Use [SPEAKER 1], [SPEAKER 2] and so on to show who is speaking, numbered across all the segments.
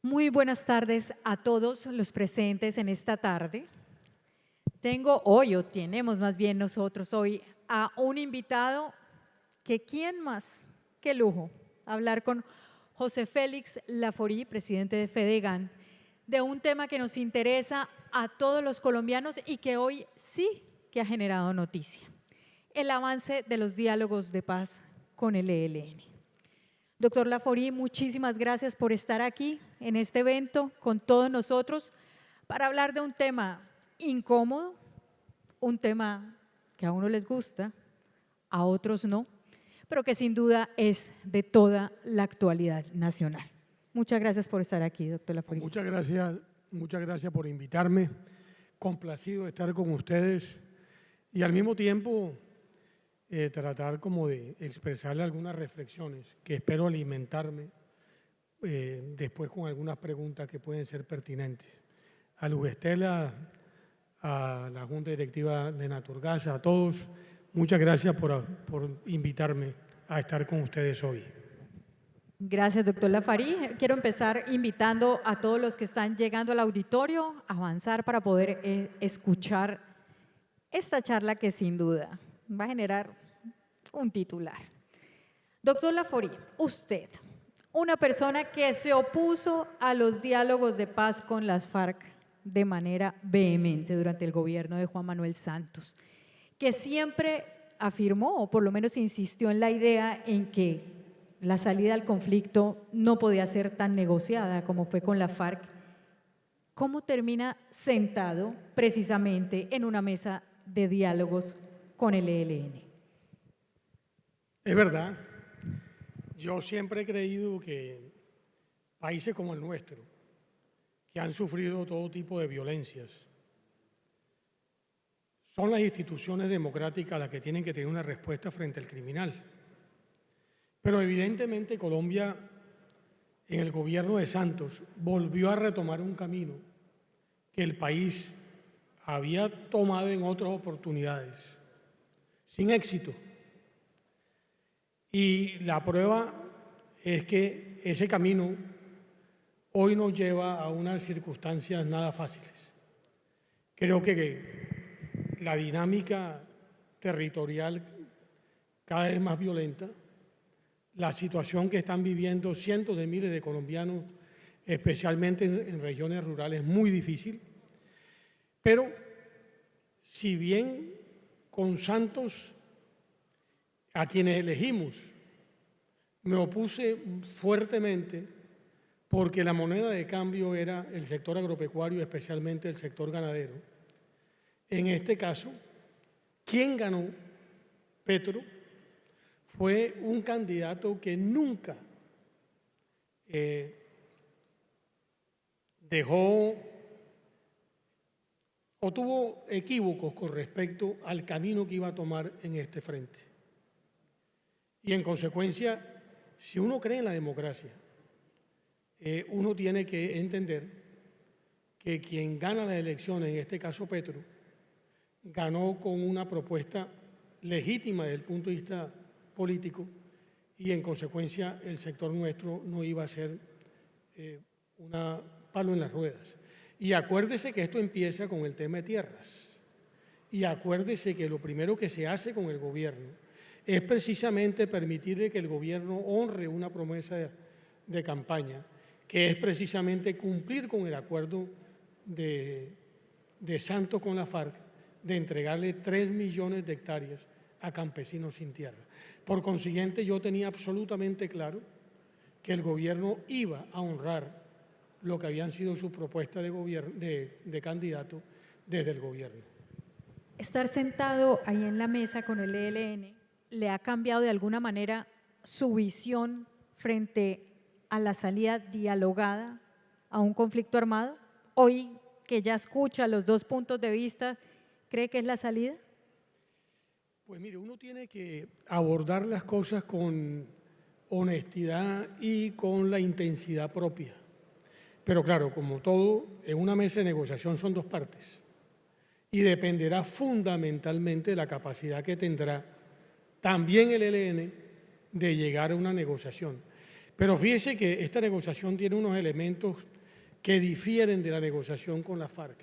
[SPEAKER 1] Muy buenas tardes a todos los presentes en esta tarde. Tenemos más bien nosotros hoy a un invitado que quién más, qué lujo, hablar con José Félix Laforí, presidente de Fedegan, de un tema que nos interesa a todos los colombianos y que hoy sí que ha generado noticia: el avance de los diálogos de paz con el ELN. Doctor Laforí, muchísimas gracias por estar aquí en este evento con todos nosotros para hablar de un tema incómodo, un tema que a uno les gusta, a otros no, pero que sin duda es de toda la actualidad nacional. Muchas gracias por estar aquí, doctor Laforí.
[SPEAKER 2] Muchas gracias por invitarme. Complacido de estar con ustedes y al mismo tiempo tratar como de expresarle algunas reflexiones que espero alimentarme después con algunas preguntas que pueden ser pertinentes. A Luz Estela, a la Junta Directiva de Naturgas, a todos, muchas gracias por invitarme a estar con ustedes hoy.
[SPEAKER 1] Gracias, doctor Laforí. Quiero empezar invitando a todos los que están llegando al auditorio a avanzar para poder escuchar esta charla que sin duda va a generar un titular. Doctor Laforí, usted, una persona que se opuso a los diálogos de paz con las FARC de manera vehemente durante el gobierno de Juan Manuel Santos, que siempre afirmó, o por lo menos insistió en la idea en que la salida al conflicto no podía ser tan negociada como fue con la FARC. ¿Cómo termina sentado precisamente en una mesa de diálogos con el ELN?
[SPEAKER 2] Es verdad, yo siempre he creído que países como el nuestro, que han sufrido todo tipo de violencias, son las instituciones democráticas las que tienen que tener una respuesta frente al criminal. Pero evidentemente Colombia, en el gobierno de Santos, volvió a retomar un camino que el país había tomado en otras oportunidades, sin éxito. Y la prueba es que ese camino hoy nos lleva a unas circunstancias nada fáciles. Creo que la dinámica territorial cada vez más violenta, la situación que están viviendo cientos de miles de colombianos, especialmente en regiones rurales, es muy difícil. Pero si bien con Santos, a quienes elegimos, me opuse fuertemente porque la moneda de cambio era el sector agropecuario, especialmente el sector ganadero. En este caso, quien ganó, Petro, fue un candidato que nunca dejó o tuvo equívocos con respecto al camino que iba a tomar en este frente. Y en consecuencia, si uno cree en la democracia, uno tiene que entender que quien gana las elecciones, en este caso Petro, ganó con una propuesta legítima desde el punto de vista político y en consecuencia el sector nuestro no iba a ser un palo en las ruedas. Y acuérdese que esto empieza con el tema de tierras. Y acuérdese que lo primero que se hace con el gobierno es precisamente permitirle que el gobierno honre una promesa de campaña, que es precisamente cumplir con el acuerdo de Santos con la FARC de entregarle 3 millones de hectáreas a campesinos sin tierra. Por consiguiente, yo tenía absolutamente claro que el gobierno iba a honrar lo que habían sido sus propuestas de candidato desde el gobierno.
[SPEAKER 1] Estar sentado ahí en la mesa con el ELN, ¿le ha cambiado de alguna manera su visión frente a la salida dialogada a un conflicto armado? Hoy que ya escucha los dos puntos de vista, ¿cree que es la salida?
[SPEAKER 2] Pues mire, uno tiene que abordar las cosas con honestidad y con la intensidad propia. Pero claro, como todo, en una mesa de negociación son dos partes y dependerá fundamentalmente de la capacidad que tendrá también el ELN de llegar a una negociación. Pero fíjese que esta negociación tiene unos elementos que difieren de la negociación con la FARC.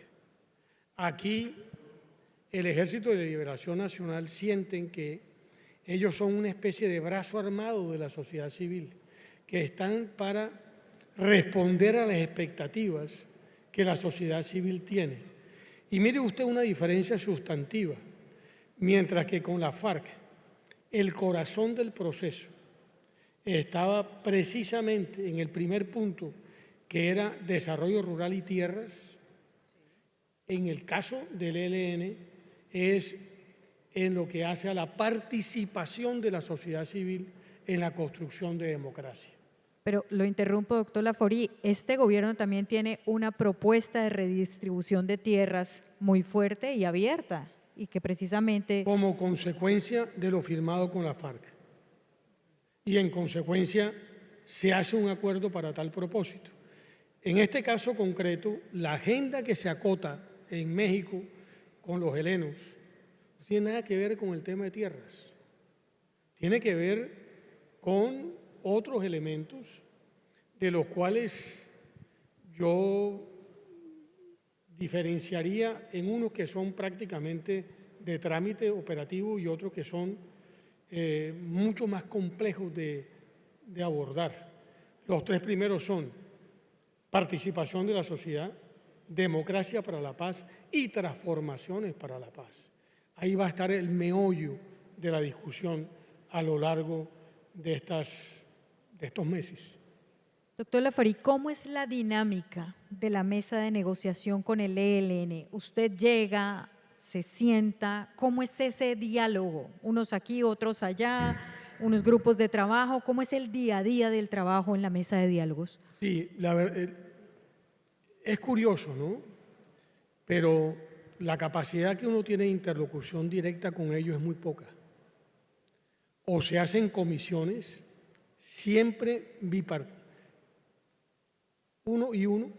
[SPEAKER 2] Aquí el Ejército de Liberación Nacional sienten que ellos son una especie de brazo armado de la sociedad civil, que están para responder a las expectativas que la sociedad civil tiene. Y mire usted una diferencia sustantiva, mientras que con la FARC el corazón del proceso estaba precisamente en el primer punto, que era desarrollo rural y tierras. En el caso del ELN es en lo que hace a la participación de la sociedad civil en la construcción de democracia.
[SPEAKER 1] Pero lo interrumpo, doctor Laforí, este gobierno también tiene una propuesta de redistribución de tierras muy fuerte y abierta, y que precisamente…
[SPEAKER 2] Como consecuencia de lo firmado con la FARC. Y en consecuencia se hace un acuerdo para tal propósito. En este caso concreto, la agenda que se acota en México con los helenos no tiene nada que ver con el tema de tierras. Tiene que ver con otros elementos de los cuales yo diferenciaría en unos que son prácticamente de trámite operativo y otros que son mucho más complejos de abordar. Los tres primeros son participación de la sociedad, democracia para la paz y transformaciones para la paz. Ahí va a estar el meollo de la discusión a lo largo de estos meses.
[SPEAKER 1] Doctor Laforí, ¿cómo es la dinámica de la mesa de negociación con el ELN? Usted llega, se sienta, ¿cómo es ese diálogo? Unos aquí, otros allá, unos grupos de trabajo, ¿cómo es el día a día del trabajo en la mesa de diálogos?
[SPEAKER 2] Sí, es curioso, ¿no? Pero la capacidad que uno tiene de interlocución directa con ellos es muy poca. O se hacen comisiones, siempre uno y uno,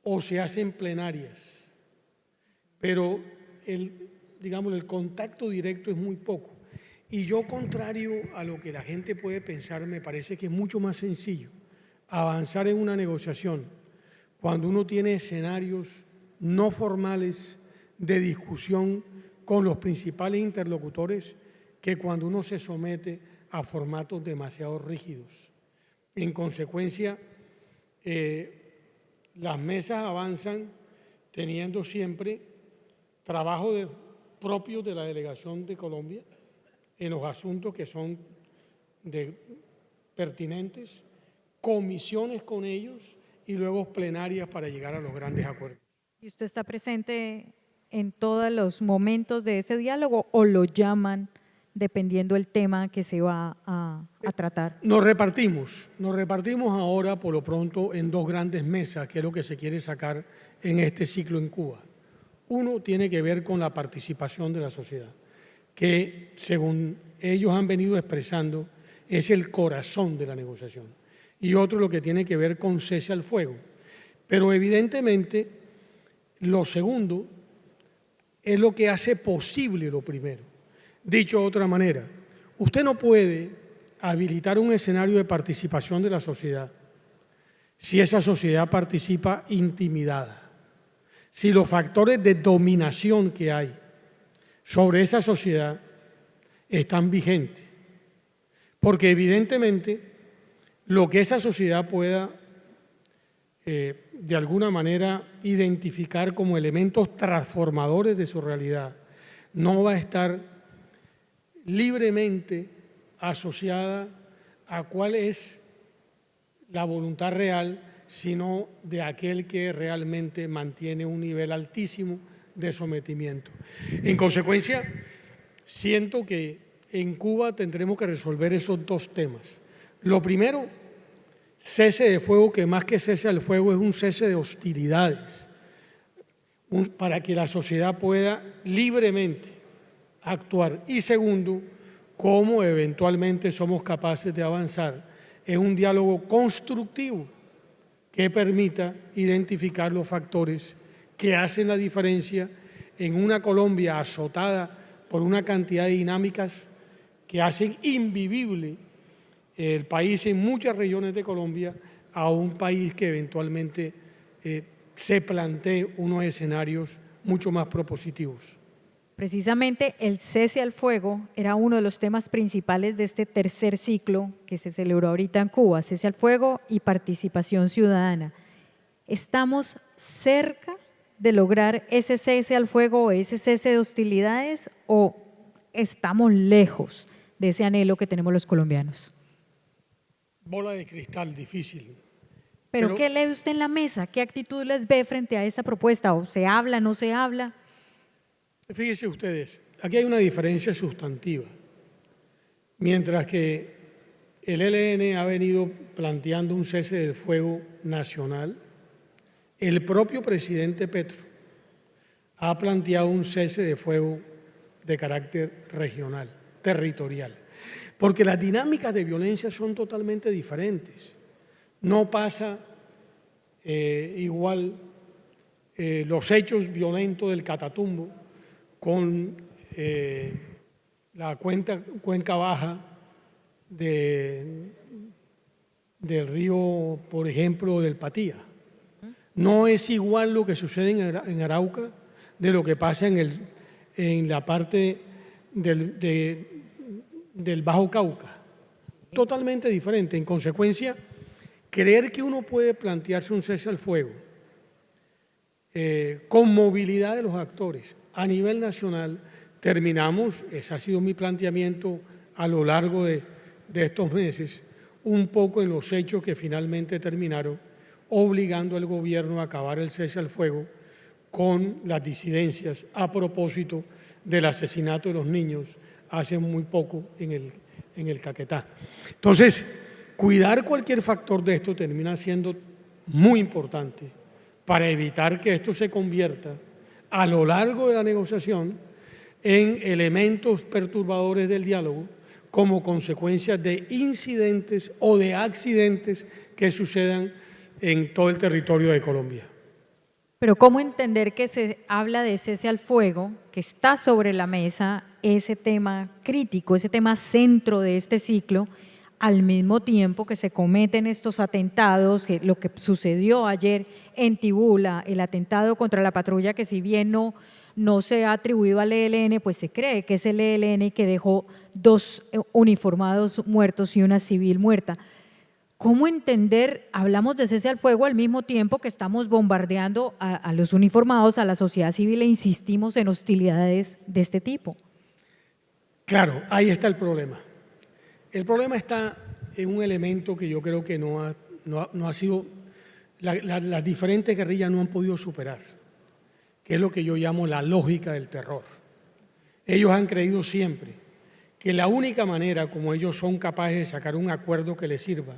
[SPEAKER 2] o se hacen plenarias. Pero el contacto directo es muy poco. Y yo, contrario a lo que la gente puede pensar, me parece que es mucho más sencillo avanzar en una negociación cuando uno tiene escenarios no formales de discusión con los principales interlocutores que cuando uno se somete a formatos demasiado rígidos. En consecuencia, las mesas avanzan teniendo siempre trabajo propio de la delegación de Colombia en los asuntos que son pertinentes, comisiones con ellos y luego plenarias para llegar a los grandes acuerdos.
[SPEAKER 1] ¿Y usted está presente en todos los momentos de ese diálogo o lo llaman dependiendo del tema que se va a tratar?
[SPEAKER 2] Nos repartimos ahora por lo pronto en dos grandes mesas, que es lo que se quiere sacar en este ciclo en Cuba. Uno tiene que ver con la participación de la sociedad, que según ellos han venido expresando es el corazón de la negociación. Y otro lo que tiene que ver con cese al fuego. Pero evidentemente lo segundo es lo que hace posible lo primero. Dicho de otra manera, usted no puede habilitar un escenario de participación de la sociedad si esa sociedad participa intimidada, si los factores de dominación que hay sobre esa sociedad están vigentes. Porque evidentemente lo que esa sociedad pueda de alguna manera identificar como elementos transformadores de su realidad no va a estar libremente asociada a cuál es la voluntad real, sino de aquel que realmente mantiene un nivel altísimo de sometimiento. En consecuencia, siento que en Cuba tendremos que resolver esos dos temas. Lo primero, cese de fuego, que más que cese al fuego es un cese de hostilidades, para que la sociedad pueda libremente actuar. Y segundo, cómo eventualmente somos capaces de avanzar en un diálogo constructivo que permita identificar los factores que hacen la diferencia en una Colombia azotada por una cantidad de dinámicas que hacen invivible el país en muchas regiones de Colombia a un país que eventualmente se plantee unos escenarios mucho más propositivos.
[SPEAKER 1] Precisamente el cese al fuego era uno de los temas principales de este tercer ciclo que se celebró ahorita en Cuba, cese al fuego y participación ciudadana. ¿Estamos cerca de lograr ese cese al fuego o ese cese de hostilidades o estamos lejos de ese anhelo que tenemos los colombianos?
[SPEAKER 2] Bola de cristal, difícil.
[SPEAKER 1] ¿Pero qué lee usted en la mesa? ¿Qué actitud les ve frente a esta propuesta? ¿O se habla, no se habla?
[SPEAKER 2] Fíjense ustedes, aquí hay una diferencia sustantiva. Mientras que el ELN ha venido planteando un cese del fuego nacional, el propio presidente Petro ha planteado un cese de fuego de carácter regional, territorial, porque las dinámicas de violencia son totalmente diferentes. No pasa igual los hechos violentos del Catatumbo con la cuenca baja del río, por ejemplo, del Patía. No es igual lo que sucede en Arauca de lo que pasa en la parte del Bajo Cauca. Totalmente diferente. En consecuencia, creer que uno puede plantearse un cese al fuego con movilidad de los actores a nivel nacional, terminamos, ese ha sido mi planteamiento a lo largo de estos meses, un poco en los hechos que finalmente terminaron obligando al gobierno a acabar el cese al fuego con las disidencias a propósito del asesinato de los niños hace muy poco en el Caquetá. Entonces, cuidar cualquier factor de esto termina siendo muy importante para evitar que esto se convierta a lo largo de la negociación en elementos perturbadores del diálogo como consecuencia de incidentes o de accidentes que sucedan en todo el territorio de Colombia.
[SPEAKER 1] Pero ¿cómo entender que se habla de cese al fuego, que está sobre la mesa ese tema crítico, ese tema centro de este ciclo, al mismo tiempo que se cometen estos atentados, lo que sucedió ayer en Tibula, el atentado contra la patrulla que si bien no se ha atribuido al ELN, pues se cree que es el ELN que dejó 2 uniformados muertos y una civil muerta? ¿Cómo entender, hablamos de cese al fuego al mismo tiempo que estamos bombardeando a los uniformados, a la sociedad civil e insistimos en hostilidades de este tipo?
[SPEAKER 2] Claro, ahí está el problema. El problema está en un elemento que yo creo que no ha sido, las diferentes guerrillas no han podido superar, que es lo que yo llamo la lógica del terror. Ellos han creído siempre que la única manera como ellos son capaces de sacar un acuerdo que les sirva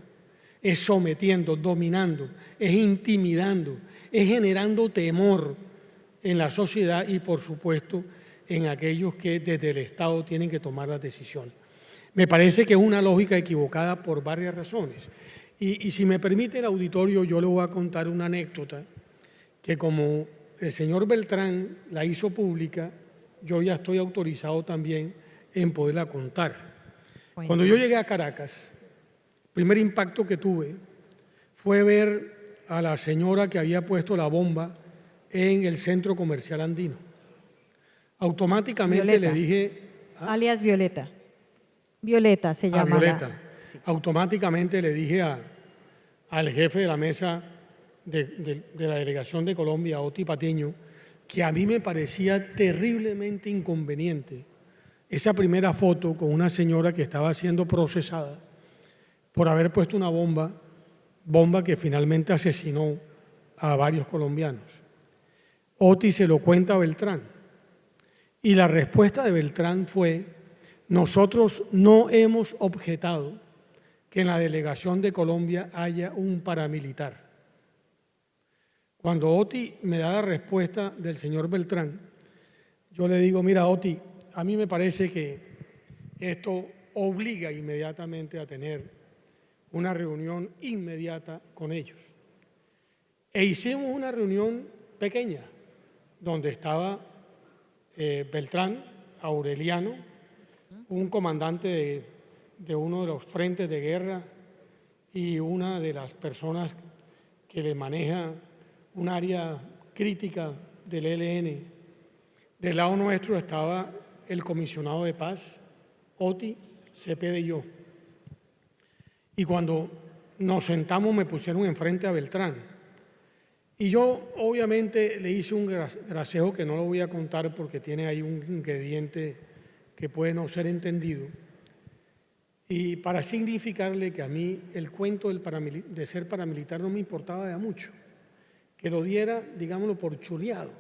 [SPEAKER 2] es sometiendo, dominando, es intimidando, es generando temor en la sociedad y, por supuesto, en aquellos que desde el Estado tienen que tomar las decisiones. Me parece que es una lógica equivocada por varias razones. Y si me permite el auditorio, yo le voy a contar una anécdota que como el señor Beltrán la hizo pública, yo ya estoy autorizado también en poderla contar. Cuando yo llegué a Caracas, el primer impacto que tuve fue ver a la señora que había puesto la bomba en el centro comercial andino. Automáticamente
[SPEAKER 1] Violeta,
[SPEAKER 2] le dije…
[SPEAKER 1] alias Violeta. Violeta se llama.
[SPEAKER 2] Violeta. Sí. Automáticamente le dije al jefe de la mesa de la delegación de Colombia, Oti Patiño, que a mí me parecía terriblemente inconveniente esa primera foto con una señora que estaba siendo procesada por haber puesto una bomba que finalmente asesinó a varios colombianos. Oti se lo cuenta a Beltrán y la respuesta de Beltrán fue: nosotros no hemos objetado que en la delegación de Colombia haya un paramilitar. Cuando Oti me da la respuesta del señor Beltrán, yo le digo: mira, Oti, a mí me parece que esto obliga inmediatamente a tener una reunión inmediata con ellos. E hicimos una reunión pequeña, donde estaba Beltrán, Aureliano, un comandante de uno de los frentes de guerra y una de las personas que le maneja un área crítica del ELN. Del lado nuestro estaba el comisionado de paz, Oti, Cepeda y yo. Y cuando nos sentamos me pusieron enfrente a Beltrán. Y yo obviamente le hice un gracejo que no lo voy a contar porque tiene ahí un ingrediente que puede no ser entendido. Y para significarle que a mí el cuento de ser paramilitar no me importaba de mucho, que lo diera, digámoslo, por chuleado,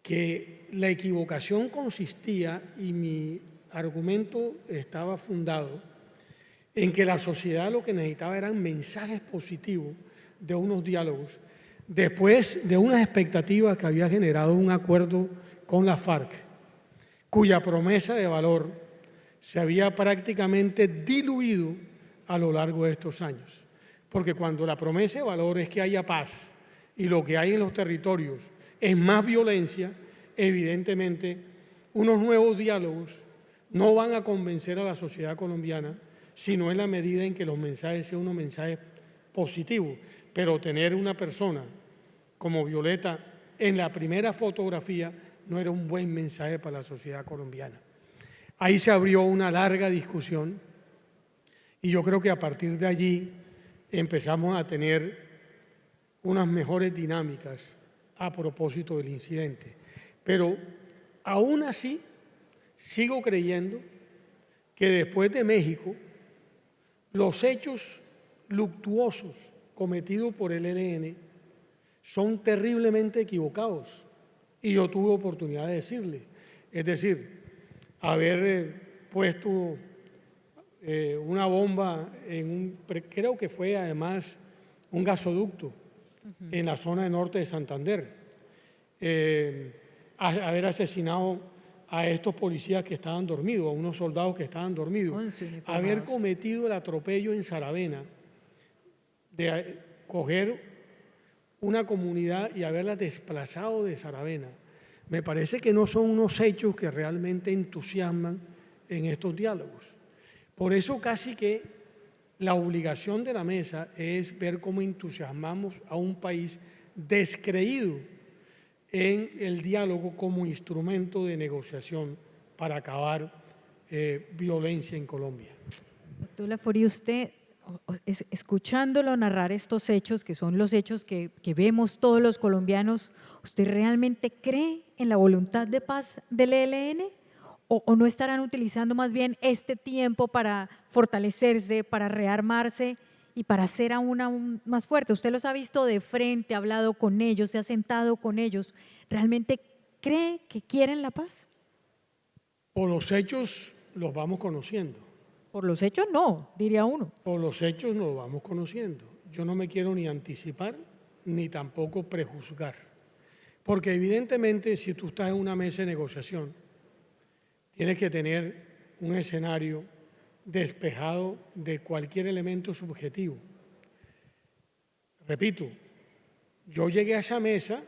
[SPEAKER 2] que la equivocación consistía, y mi argumento estaba fundado, en que la sociedad lo que necesitaba eran mensajes positivos de unos diálogos, después de unas expectativas que había generado un acuerdo con la FARC, cuya promesa de valor se había prácticamente diluido a lo largo de estos años. Porque cuando la promesa de valor es que haya paz y lo que hay en los territorios es más violencia, evidentemente unos nuevos diálogos no van a convencer a la sociedad colombiana, sino en la medida en que los mensajes sean unos mensajes positivos. Pero tener una persona como Violeta en la primera fotografía no era un buen mensaje para la sociedad colombiana. Ahí se abrió una larga discusión y yo creo que a partir de allí empezamos a tener unas mejores dinámicas a propósito del incidente. Pero aún así sigo creyendo que después de México los hechos luctuosos cometidos por el ELN son terriblemente equivocados y yo tuve oportunidad de decirle, es decir, haber puesto una bomba creo que fue además un gasoducto en la zona norte de Santander, haber asesinado a estos policías que estaban dormidos, a unos soldados que estaban dormidos, haber cometido el atropello en Saravena, de coger una comunidad y haberla desplazado de Saravena. Me parece que no son unos hechos que realmente entusiasman en estos diálogos. Por eso casi que la obligación de la mesa es ver cómo entusiasmamos a un país descreído en el diálogo como instrumento de negociación para acabar violencia en Colombia.
[SPEAKER 1] Doctor Laforí, usted, escuchándolo narrar estos hechos, que son los hechos que vemos todos los colombianos, ¿usted realmente cree en la voluntad de paz del ELN? ¿O no estarán utilizando más bien este tiempo para fortalecerse, para rearmarse y para ser aún más fuerte? Usted los ha visto de frente, ha hablado con ellos, se ha sentado con ellos. ¿Realmente cree que quieren la paz?
[SPEAKER 2] Por los hechos los vamos conociendo.
[SPEAKER 1] Por los hechos no, diría uno.
[SPEAKER 2] Por los hechos nos vamos conociendo. Yo no me quiero ni anticipar ni tampoco prejuzgar. Porque evidentemente si tú estás en una mesa de negociación, tienes que tener un escenario despejado de cualquier elemento subjetivo. Repito, yo llegué a esa mesa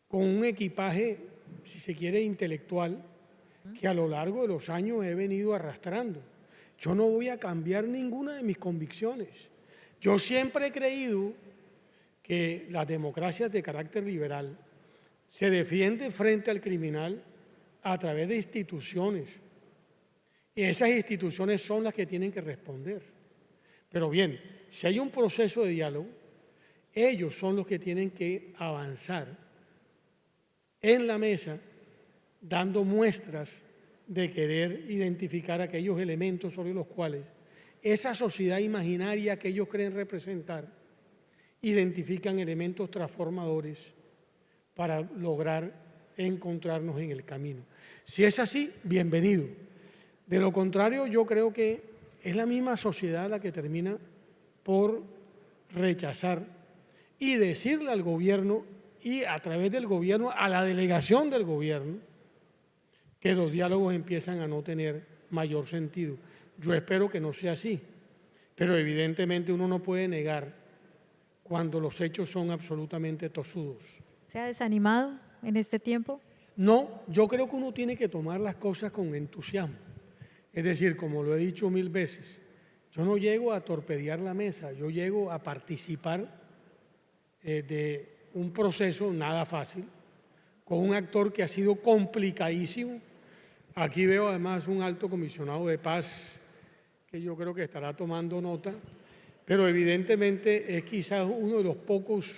[SPEAKER 2] con un equipaje, si se quiere, intelectual, que a lo largo de los años he venido arrastrando. Yo no voy a cambiar ninguna de mis convicciones. Yo siempre he creído que las democracias de carácter liberal se defienden frente al criminal a través de instituciones. Y esas instituciones son las que tienen que responder. Pero bien, si hay un proceso de diálogo, ellos son los que tienen que avanzar en la mesa, dando muestras de querer identificar aquellos elementos sobre los cuales esa sociedad imaginaria que ellos creen representar identifican elementos transformadores para lograr encontrarnos en el camino. Si es así, bienvenido. De lo contrario, yo creo que es la misma sociedad la que termina por rechazar y decirle al gobierno y a través del gobierno a la delegación del gobierno que los diálogos empiezan a no tener mayor sentido. Yo espero que no sea así, pero evidentemente uno no puede negar cuando los hechos son absolutamente tosudos.
[SPEAKER 1] ¿Se ha desanimado en este tiempo?
[SPEAKER 2] No, yo creo que uno tiene que tomar las cosas con entusiasmo. Es decir, como lo he dicho 1000 veces, yo no llego a torpedear la mesa, yo llego a participar de un proceso nada fácil, con un actor que ha sido complicadísimo. Aquí veo además un alto comisionado de paz que yo creo que estará tomando nota, pero evidentemente es quizás uno de los pocos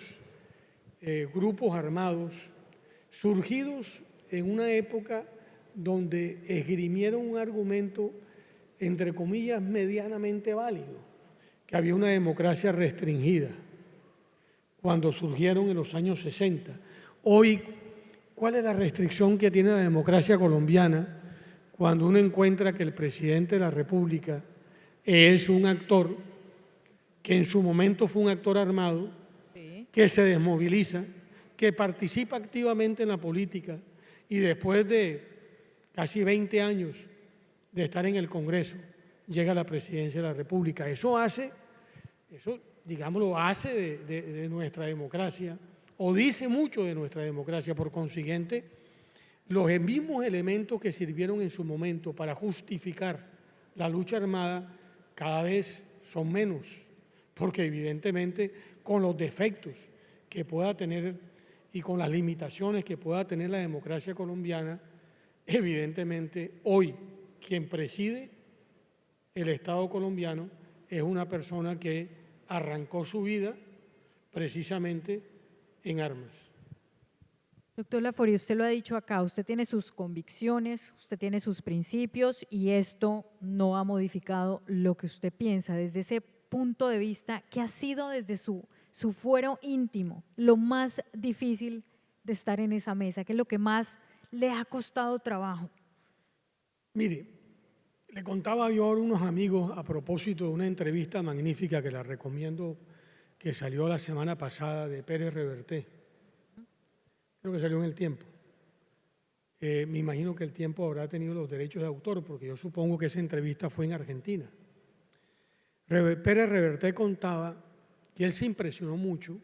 [SPEAKER 2] grupos armados surgidos en una época donde esgrimieron un argumento, entre comillas, medianamente válido, que había una democracia restringida cuando surgieron en los años 60. Hoy, ¿cuál es la restricción que tiene la democracia colombiana cuando uno encuentra que el presidente de la República es un actor que en su momento fue un actor armado,
[SPEAKER 1] Sí.
[SPEAKER 2] que se desmoviliza, que participa activamente en la política y después de casi 20 años de estar en el Congreso, llega a la presidencia de la República? Eso digámoslo, hace de nuestra democracia, o dice mucho de nuestra democracia. Por consiguiente, los mismos elementos que sirvieron en su momento para justificar la lucha armada cada vez son menos, porque evidentemente con los defectos que pueda tener y con las limitaciones que pueda tener la democracia colombiana, evidentemente hoy quien preside el Estado colombiano es una persona que arrancó su vida precisamente en armas.
[SPEAKER 1] Doctor Laforie, usted lo ha dicho acá, usted tiene sus convicciones, usted tiene sus principios y esto no ha modificado lo que usted piensa. Desde ese punto de vista, ¿qué ha sido desde su fuero íntimo lo más difícil de estar en esa mesa? ¿Qué es lo que más le ha costado trabajo?
[SPEAKER 2] Mire, le contaba yo a unos amigos a propósito de una entrevista magnífica que la recomiendo, que salió la semana pasada de Pérez Reverté. Creo que salió en El Tiempo. Me imagino que El Tiempo habrá tenido los derechos de autor, porque yo supongo que esa entrevista fue en Argentina. Pérez Reverté contaba que él se impresionó mucho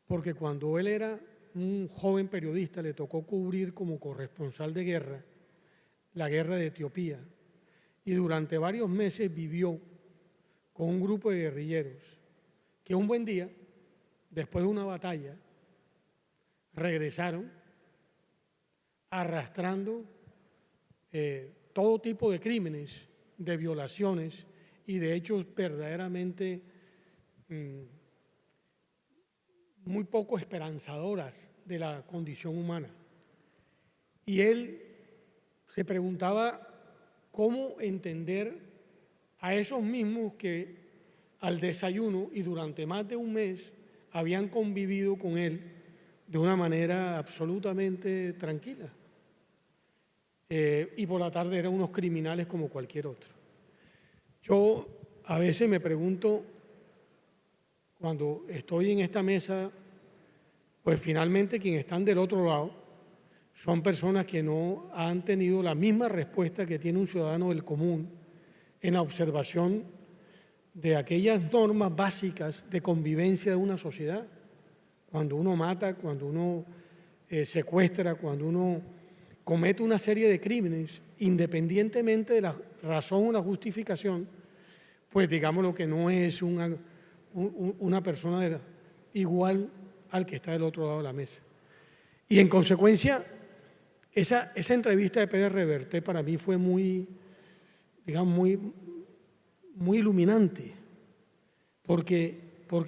[SPEAKER 2] porque cuando él era un joven periodista le tocó cubrir como corresponsal de guerra la guerra de Etiopía y durante varios meses vivió con un grupo de guerrilleros que un buen día, después de una batalla, regresaron arrastrando todo tipo de crímenes, de violaciones y de hechos verdaderamente muy poco esperanzadoras de la condición humana. Y él se preguntaba cómo entender a esos mismos que al desayuno y durante más de un mes habían convivido con él de una manera absolutamente tranquila. Y por la tarde eran unos criminales como cualquier otro. Yo a veces me pregunto, cuando estoy en esta mesa, pues finalmente quienes están del otro lado son personas que no han tenido la misma respuesta que tiene un ciudadano del común en la observación de aquellas normas básicas de convivencia de una sociedad. Cuando uno mata, cuando uno secuestra, cuando uno comete una serie de crímenes, independientemente de la razón o la justificación, pues digámoslo que no es una persona igual al que está del otro lado de la mesa. Y en consecuencia, esa entrevista de Pérez Reverté para mí fue muy iluminante, porque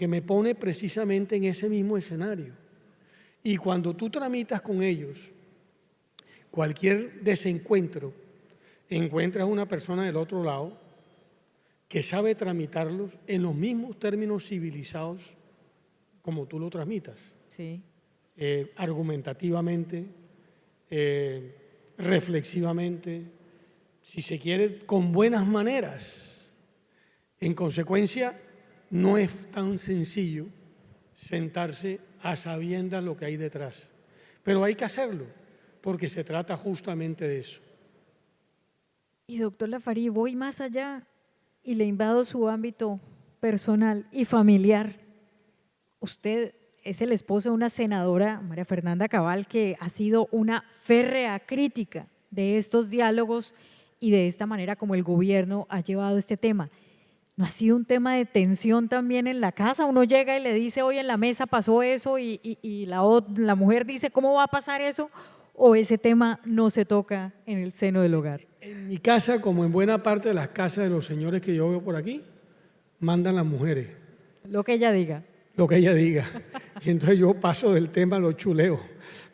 [SPEAKER 2] me pone precisamente en ese mismo escenario. Y cuando tú tramitas con ellos cualquier desencuentro, encuentras una persona del otro lado que sabe tramitarlos en los mismos términos civilizados como tú lo tramitas.
[SPEAKER 1] Sí.
[SPEAKER 2] Argumentativamente, reflexivamente, si se quiere, con buenas maneras. En consecuencia, no es tan sencillo sentarse a sabiendas lo que hay detrás, pero hay que hacerlo, porque se trata justamente de eso.
[SPEAKER 1] Y doctor Laforie, voy más allá y le invado su ámbito personal y familiar. Usted es el esposo de una senadora, María Fernanda Cabal, que ha sido una férrea crítica de estos diálogos y de esta manera como el gobierno ha llevado este tema. ¿No ha sido un tema de tensión también en la casa? Uno llega y le dice, hoy en la mesa pasó eso y la mujer dice, ¿cómo va a pasar eso? ¿O ese tema no se toca en el seno del hogar?
[SPEAKER 2] En mi casa, como en buena parte de las casas de los señores que yo veo por aquí, mandan las mujeres,
[SPEAKER 1] Lo que ella diga.
[SPEAKER 2] lo que ella diga. Y entonces yo paso del tema a lo chuleo,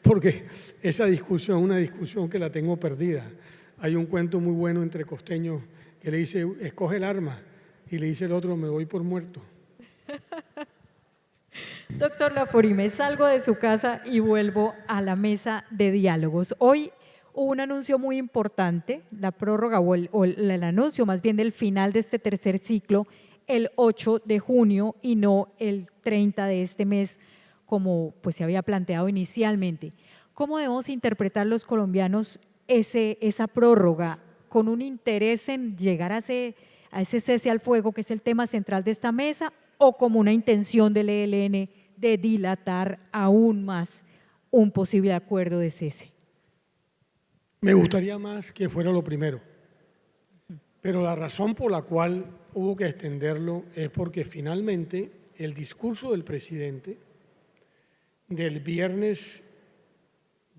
[SPEAKER 2] porque esa discusión es una discusión que la tengo perdida. Hay un cuento muy bueno entre costeños que le dice, escoge el arma, y le dice el otro, me doy por muerto.
[SPEAKER 1] Doctor Laforí, me salgo de su casa y vuelvo a la mesa de diálogos. Hoy hubo un anuncio muy importante, la prórroga el anuncio más bien del final de este tercer ciclo, el 8 de junio y no el 30 de este mes, como pues se había planteado inicialmente. ¿Cómo debemos interpretar los colombianos esa prórroga con un interés en llegar a ese cese al fuego, que es el tema central de esta mesa, o como una intención del ELN de dilatar aún más un posible acuerdo de cese?
[SPEAKER 2] Me gustaría más que fuera lo primero, pero la razón por la cual hubo que extenderlo es porque finalmente el discurso del presidente del viernes,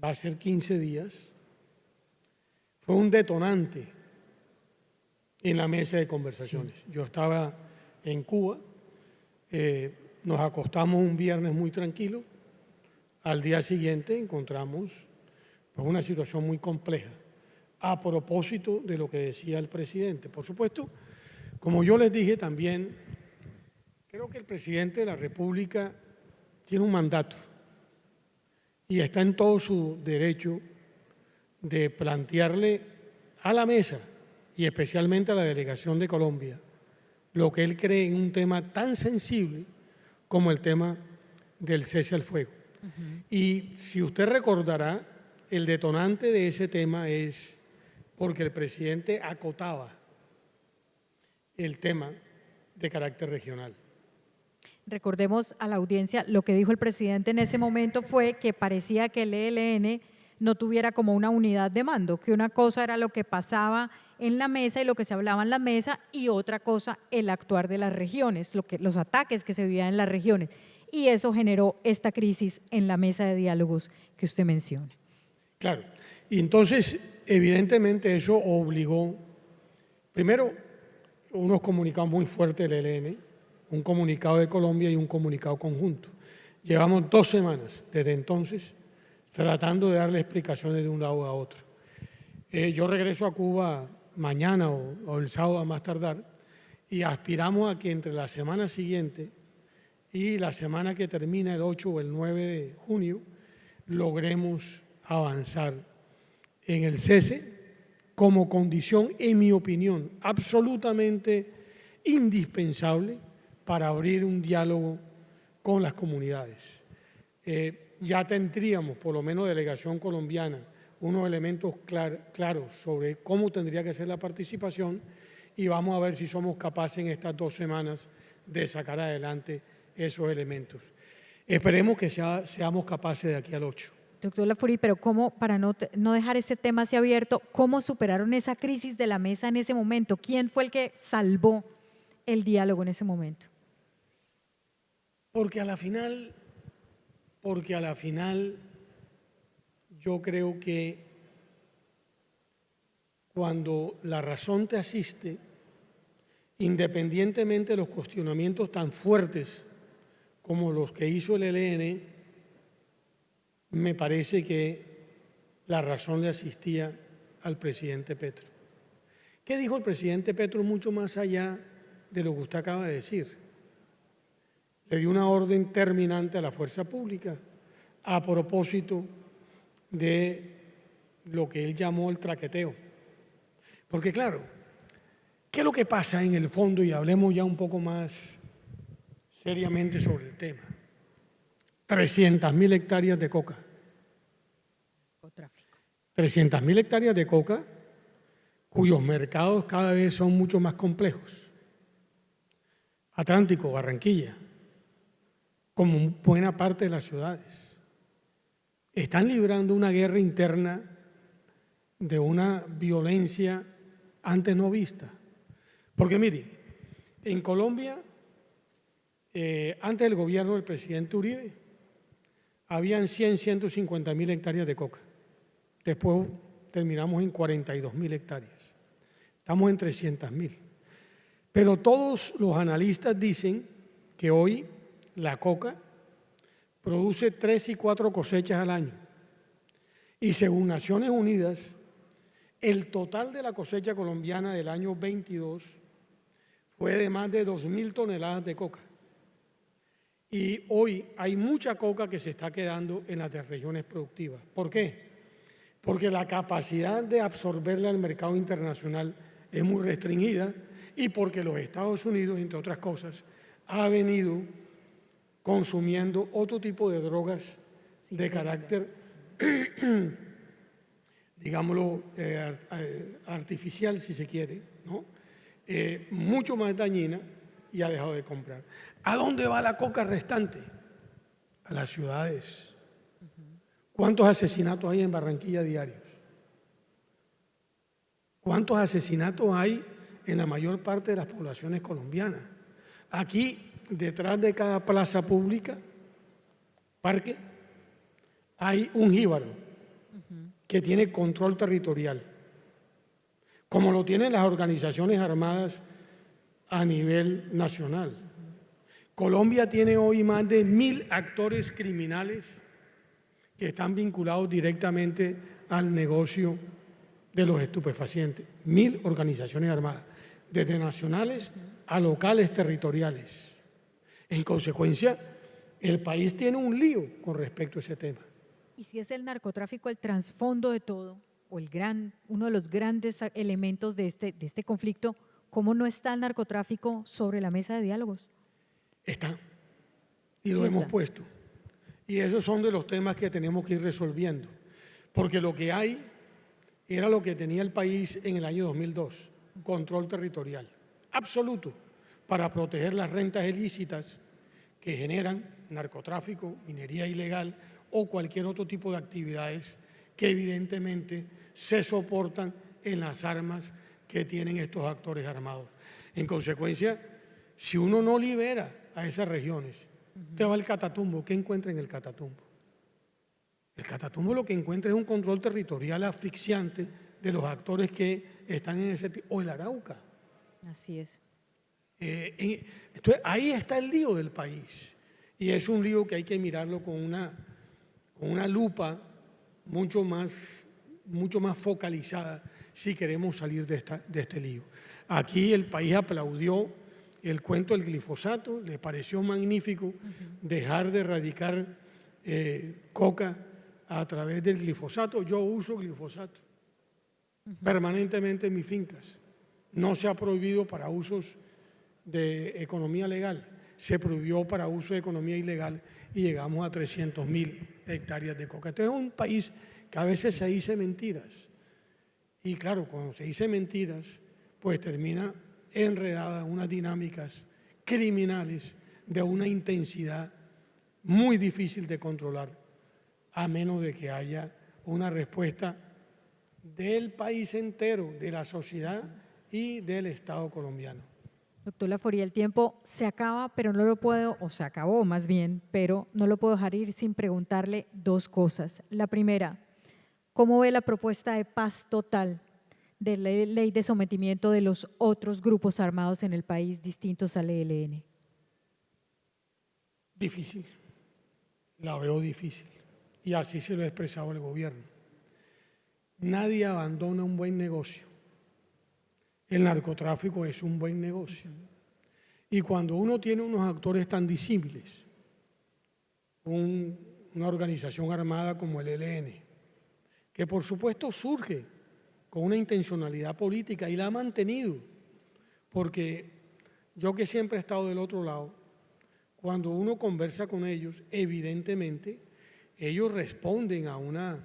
[SPEAKER 2] va a ser 15 días, fue un detonante en la mesa de conversaciones. Sí. Yo estaba en Cuba, nos acostamos un viernes muy tranquilo, al día siguiente encontramos pues, una situación muy compleja, a propósito de lo que decía el presidente. Por supuesto, como yo les dije también, creo que el presidente de la República tiene un mandato y está en todo su derecho de plantearle a la mesa y especialmente a la delegación de Colombia lo que él cree en un tema tan sensible como el tema del cese al fuego. Y si usted recordará, el detonante de ese tema es porque el presidente acotaba el tema de carácter regional.
[SPEAKER 1] Recordemos a la audiencia, lo que dijo el presidente en ese momento fue que parecía que el ELN no tuviera como una unidad de mando, que una cosa era lo que pasaba en la mesa y lo que se hablaba en la mesa y otra cosa el actuar de las regiones, los ataques que se vivían en las regiones. Y eso generó esta crisis en la mesa de diálogos que usted menciona.
[SPEAKER 2] Claro, y entonces evidentemente eso obligó, primero, unos comunicados muy fuertes del ELN, un comunicado de Colombia y un comunicado conjunto. Llevamos 2 semanas desde entonces tratando de darle explicaciones de un lado a otro. Yo regreso a Cuba mañana o el sábado a más tardar y aspiramos a que entre la semana siguiente y la semana que termina el 8 o el 9 de junio logremos avanzar en el cese como condición, en mi opinión, absolutamente indispensable para abrir un diálogo con las comunidades. Ya tendríamos, por lo menos delegación colombiana, unos elementos claros sobre cómo tendría que ser la participación y vamos a ver si somos capaces en estas 2 semanas de sacar adelante esos elementos. Esperemos que seamos capaces de aquí al 8.
[SPEAKER 1] Doctor Laforí, pero ¿cómo, para no dejar ese tema así abierto, cómo superaron esa crisis de la mesa en ese momento? ¿Quién fue el que salvó el diálogo en ese momento?
[SPEAKER 2] Porque a la final yo creo que cuando la razón te asiste, independientemente de los cuestionamientos tan fuertes como los que hizo el ELN, me parece que la razón le asistía al presidente Petro. ¿Qué dijo el presidente Petro mucho más allá de lo que usted acaba de decir? Le dio una orden terminante a la fuerza pública a propósito de lo que él llamó el traqueteo. Porque claro, ¿qué es lo que pasa en el fondo? Y hablemos ya un poco más seriamente sobre el tema. 300.000 hectáreas de coca. 300.000 hectáreas de coca cuyos mercados cada vez son mucho más complejos. Atlántico, Barranquilla, como buena parte de las ciudades, están librando una guerra interna de una violencia antes no vistas. Porque mire, en Colombia, antes del gobierno del presidente Uribe, habían 150.000 hectáreas de coca. Después terminamos en 42.000 hectáreas. Estamos en 300.000. Pero todos los analistas dicen que hoy la coca produce 3 y 4 cosechas al año. Y según Naciones Unidas, el total de la cosecha colombiana del año 22 fue de más de 2.000 toneladas de coca. Y hoy hay mucha coca que se está quedando en las regiones productivas. ¿Por qué? Porque la capacidad de absorberla al mercado internacional es muy restringida y porque los Estados Unidos, entre otras cosas, ha venido consumiendo otro tipo de drogas de carácter, digámoslo, artificial, si se quiere, ¿no? Mucho más dañina, y ha dejado de comprar. ¿A dónde va la coca restante? A las ciudades. ¿Cuántos asesinatos hay en Barranquilla diarios? ¿Cuántos asesinatos hay en la mayor parte de las poblaciones colombianas? Aquí, detrás de cada plaza pública, parque, hay un jíbaro que tiene control territorial, como lo tienen las organizaciones armadas a nivel nacional. Colombia tiene hoy más de 1.000 actores criminales que están vinculados directamente al negocio de los estupefacientes. 1.000 organizaciones armadas, desde nacionales a locales territoriales. En consecuencia, el país tiene un lío con respecto a ese tema.
[SPEAKER 1] Y si es el narcotráfico el trasfondo de todo, o uno de los grandes elementos de este conflicto, ¿cómo no está el narcotráfico sobre la mesa de diálogos?
[SPEAKER 2] Está, y lo hemos puesto. Y esos son de los temas que tenemos que ir resolviendo, porque lo que hay era lo que tenía el país en el año 2002, control territorial absoluto para proteger las rentas ilícitas que generan narcotráfico, minería ilegal o cualquier otro tipo de actividades que evidentemente se soportan en las armas que tienen estos actores armados. En consecuencia, si uno no libera a esas regiones, usted va al Catatumbo, ¿qué encuentra en el Catatumbo? El Catatumbo lo que encuentra es un control territorial asfixiante de los actores que están en ese tipo, o el Arauca.
[SPEAKER 1] Así es.
[SPEAKER 2] Entonces, ahí está el lío del país, y es un lío que hay que mirarlo con una lupa mucho más focalizada si queremos salir de este lío. Aquí el país aplaudió el cuento del glifosato, le pareció magnífico dejar de erradicar coca a través del glifosato. Yo uso glifosato permanentemente en mis fincas. No se ha prohibido para usos de economía legal, se prohibió para uso de economía ilegal y llegamos a 300.000 hectáreas de coca. Entonces es un país que a veces se dice mentiras. Y claro, cuando se dice mentiras, pues termina enredada en unas dinámicas criminales de una intensidad muy difícil de controlar, a menos de que haya una respuesta del país entero, de la sociedad y del Estado colombiano.
[SPEAKER 1] Doctor Laforía, el tiempo se acaba, pero no lo puedo, o se acabó más bien, pero no lo puedo dejar ir sin preguntarle dos cosas. La primera, ¿cómo ve la propuesta de paz total de la ley de sometimiento de los otros grupos armados en el país distintos al ELN?
[SPEAKER 2] Difícil, la veo difícil, y así se lo ha expresado el gobierno. Nadie abandona un buen negocio. El narcotráfico es un buen negocio. Y cuando uno tiene unos actores tan disímiles, una organización armada como el ELN, que por supuesto surge con una intencionalidad política y la ha mantenido, porque yo que siempre he estado del otro lado, cuando uno conversa con ellos, evidentemente ellos responden a una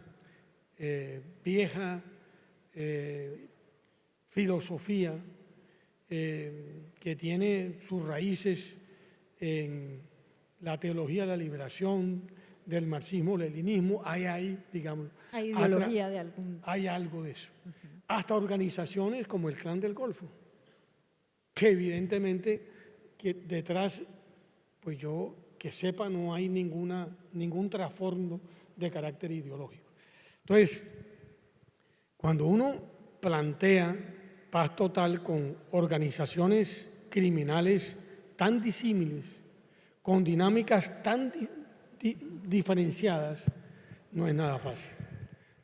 [SPEAKER 2] vieja filosofía que tiene sus raíces en la teología de la liberación, del marxismo-leninismo, digamos,
[SPEAKER 1] hay ideología de algún...
[SPEAKER 2] hay algo de eso. hasta organizaciones como el Clan del Golfo, que evidentemente que detrás, pues yo que sepa, no hay ningún trasfondo de carácter ideológico. Entonces, cuando uno plantea paz total con organizaciones criminales tan disímiles, con dinámicas tan diferenciadas, no es nada fácil.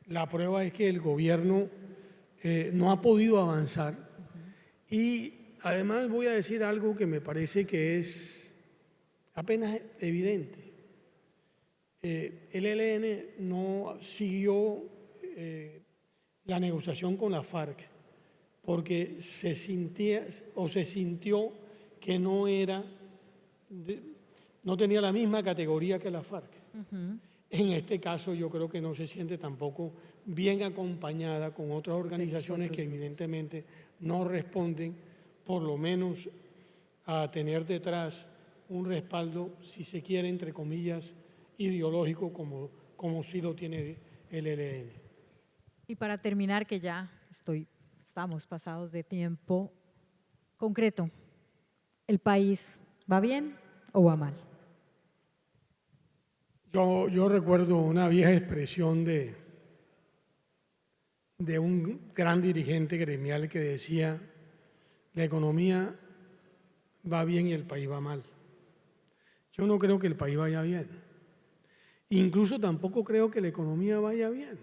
[SPEAKER 2] La prueba es que el gobierno no ha podido avanzar y además voy a decir algo que me parece que es apenas evidente. El ELN no siguió la negociación con la FARC porque se sintió que no tenía la misma categoría que la FARC. En este caso yo creo que no se siente tampoco bien acompañada con otras organizaciones que evidentemente no responden, por lo menos a tener detrás un respaldo, si se quiere, entre comillas, ideológico como sí lo tiene el ELN.
[SPEAKER 1] Y para terminar, que ya estamos pasados de tiempo, concreto, ¿el país va bien o va mal?
[SPEAKER 2] Yo recuerdo una vieja expresión de un gran dirigente gremial que decía: la economía va bien y el país va mal. Yo no creo que el país vaya bien. Incluso tampoco creo que la economía vaya bien.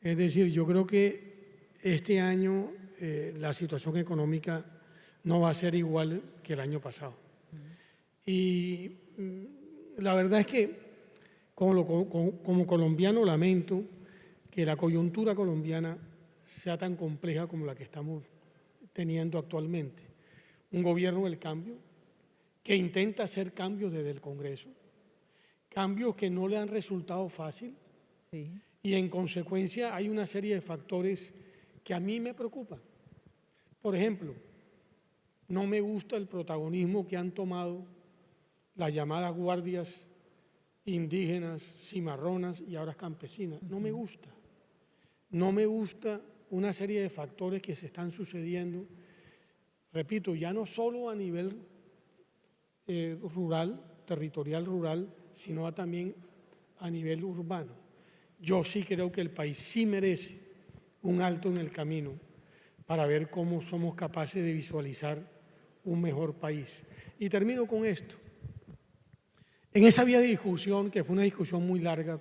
[SPEAKER 2] Es decir, yo creo que este año la situación económica no va a ser igual que el año pasado. Y la verdad es que como colombiano lamento que la coyuntura colombiana sea tan compleja como la que estamos teniendo actualmente. Un gobierno del cambio que intenta hacer cambios desde el Congreso, cambios que no le han resultado fácil, sí. Y en consecuencia hay una serie de factores que a mí me preocupan. Por ejemplo, no me gusta el protagonismo que han tomado las llamadas guardias indígenas, cimarronas y ahora campesinas. No me gusta. No me gusta una serie de factores que se están sucediendo, repito, ya no solo a nivel rural, territorial rural, sino también a nivel urbano. Yo sí creo que el país sí merece un alto en el camino para ver cómo somos capaces de visualizar un mejor país. Y termino con esto. En esa vía de discusión, que fue una discusión muy larga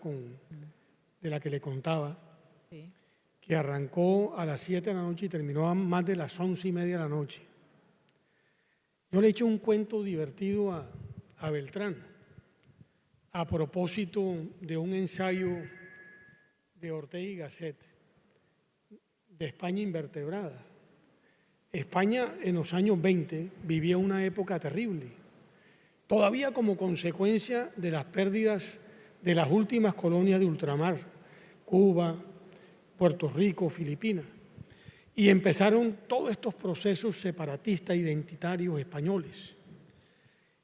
[SPEAKER 2] de la que le contaba, sí, que arrancó a las 7 de la noche y terminó a más de las 11:30 de la noche, yo le eché un cuento divertido a Beltrán a propósito de un ensayo de Ortega y Gasset de España invertebrada. España en los años 20 vivía una época terrible, todavía como consecuencia de las pérdidas de las últimas colonias de ultramar, Cuba, Puerto Rico, Filipinas, y empezaron todos estos procesos separatistas identitarios españoles.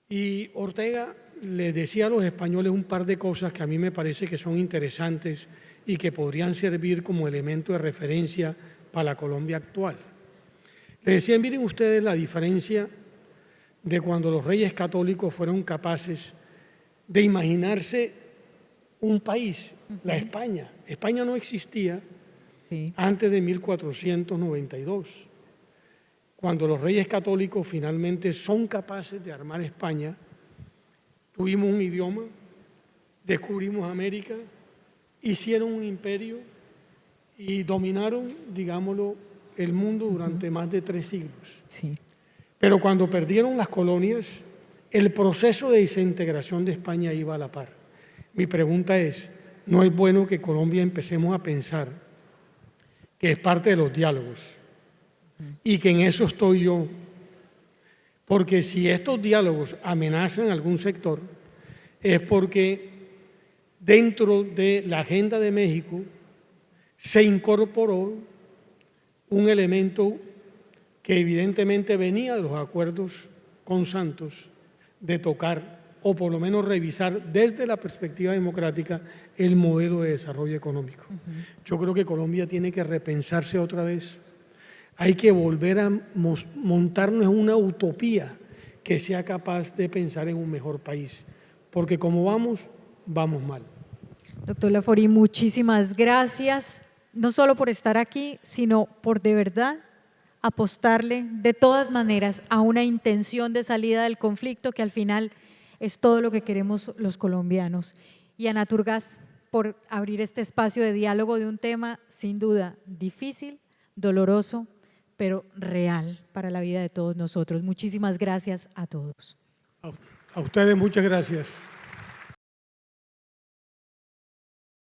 [SPEAKER 2] Y Ortega le decía a los españoles un par de cosas que a mí me parece que son interesantes y que podrían servir como elemento de referencia para la Colombia actual. Le decían: miren ustedes la diferencia de cuando los reyes católicos fueron capaces de imaginarse un país, la España. España no existía antes de 1492. Cuando los reyes católicos finalmente son capaces de armar España, tuvimos un idioma, descubrimos América, hicieron un imperio y dominaron, digámoslo, el mundo durante más de 3 siglos. Sí. Pero cuando perdieron las colonias, el proceso de desintegración de España iba a la par. Mi pregunta es: ¿no es bueno que Colombia empecemos a pensar que es parte de los diálogos y que en eso estoy yo? Porque si estos diálogos amenazan a algún sector, es porque dentro de la agenda de México se incorporó un elemento que evidentemente venía de los acuerdos con Santos de tocar o por lo menos revisar desde la perspectiva democrática el modelo de desarrollo económico. Yo creo que Colombia tiene que repensarse otra vez. Hay que volver a montarnos en una utopía que sea capaz de pensar en un mejor país, porque como vamos, vamos mal.
[SPEAKER 1] Doctor Laforí, muchísimas gracias, no solo por estar aquí, sino por de verdad apostarle de todas maneras a una intención de salida del conflicto que al final es todo lo que queremos los colombianos. Y a Naturgas por abrir este espacio de diálogo de un tema sin duda difícil, doloroso, pero real para la vida de todos nosotros. Muchísimas gracias a todos.
[SPEAKER 2] A ustedes muchas gracias.